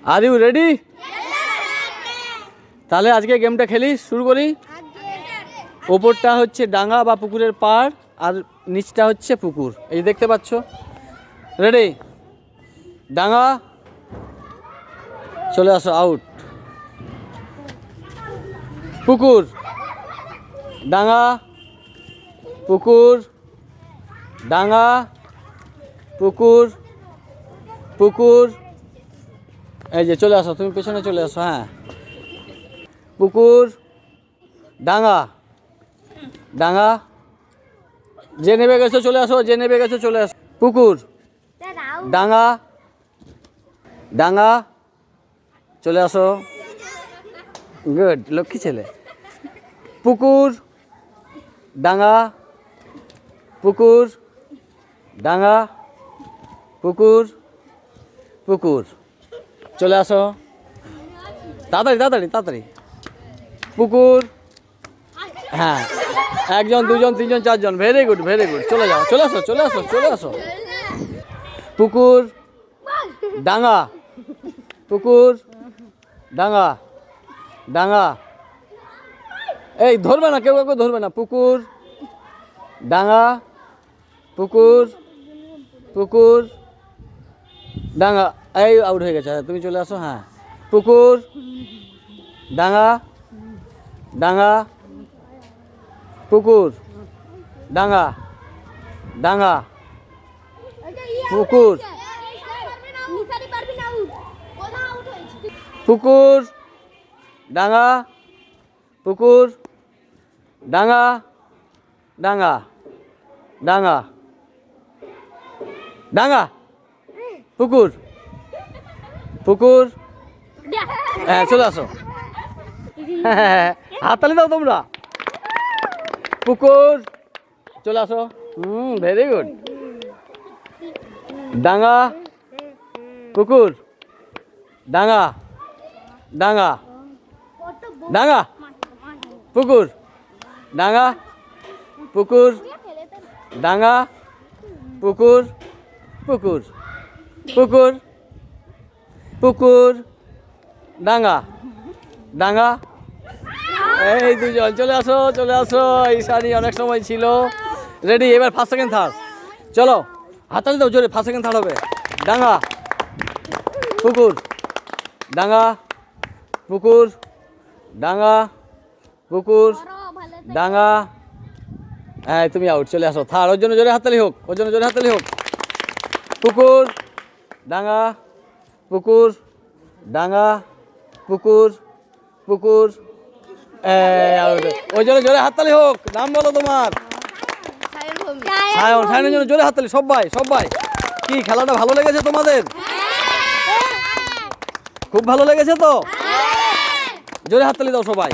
Are you ready? তাহলে আজকে গেমটা খেলি, শুরু করি। ওপরটা হচ্ছে ডাঙ্গা বা পুকুরের পাড়, আর নিচটা হচ্ছে পুকুর, এই দেখতে পাচ্ছ। রেডি? ডাঙ্গা, চলে আসো, আউট। পুকুর, ডাঙ্গা, পুকুর, ডাঙ্গা, পুকুর, পুকুর। এই যে চলে আসো, তুমি পেছনে চলে আসো। হ্যাঁ, পুকুর, ডাঙ্গা, ডাঙ্গা। যে নেবে গেছো চলে আসো, যে নেবে গেছো চলে আসো। পুকুর, ডাঙ্গা, ডাঙ্গা, চলে আসো। গুড, লক্ষ্মী ছেলে। পুকুর, ডাঙ্গা, পুকুর, ডাঙ্গা, পুকুর, পুকুর। চলে আসো, তাড়াতাড়ি তাড়াতাড়ি তাড়াতাড়ি। পুকুর, হ্যাঁ, একজন, দুজন, তিনজন, চারজন, ভেরি গুড ভেরি গুড। চলে যাও, চলে আসো, চলে আসো, চলে আসো। পুকুর, ডাঙ্গা, পুকুর, ডাঙ্গা, ডাঙ্গা। এই ধরবে না, কেউ কাউকে ধরবে না। পুকুর, ডাঙ্গা, পুকুর, পুকুর, ডাঙ্গা। এই আউট হয়ে গেছে, তুমি চলে আসো। হ্যাঁ, পুকুর, ডাঙ্গা, ডাঙ্গা, পুকুর, ডাঙ্গা, ডাঙ্গা, পুকুর, পুকুর, ডাঙ্গা, পুকুর, ডাঙ্গা, ডাঙ্গা, ডাঙ্গা, ডাঙ্গা, পুকুর, পুকুর। হ্যাঁ, চলে আসো। হ্যাঁ, হাততালি দাও তোমরা। পুকুর, চলে আসো। Very good. ডাঙ্গা, পুকুর, ডাঙ্গা, ডাঙ্গা, ডাঙ্গা, পুকুর, ডাঙ্গা, পুকুর, ডাঙ্গা, পুকুর, পুকুর, পুকুর, পুকুর, ডাঙ্গা, ডাঙ্গা। এই দুজন চলে আসো, চলে আসো। ঈশানী অনেক সময় ছিল। রেডি? এবার ফার্স্ট সেকেন্ড থার্ড। চলো, হাততালি দাও জোরে, ফার্স্ট সেকেন্ড থার্ড হবে। ডাঙ্গা, পুকুর, ডাঙ্গা, পুকুর, ডাঙ্গা, পুকুর, ডাঙ্গা। হ্যাঁ, তুমি আউট, চলে আসো। থার্ড, ওর জন্য জোরে হাততালি হোক, ওর জন্য জোরে হাততালি হোক। পুকুর, ডাঙ্গা, পুকুর, ডাঙ্গা, পুকুর, পুকুর। ওই জন্য জোরে হাততালি হোক। নাম বলো তোমার? সায়ন। সায়নের জন্য জোরে হাততালি সবাই, সবাই। কি খেলাটা ভালো লেগেছে তোমাদের? খুব ভালো লেগেছে তো? জোরে হাততালি দাও সবাই।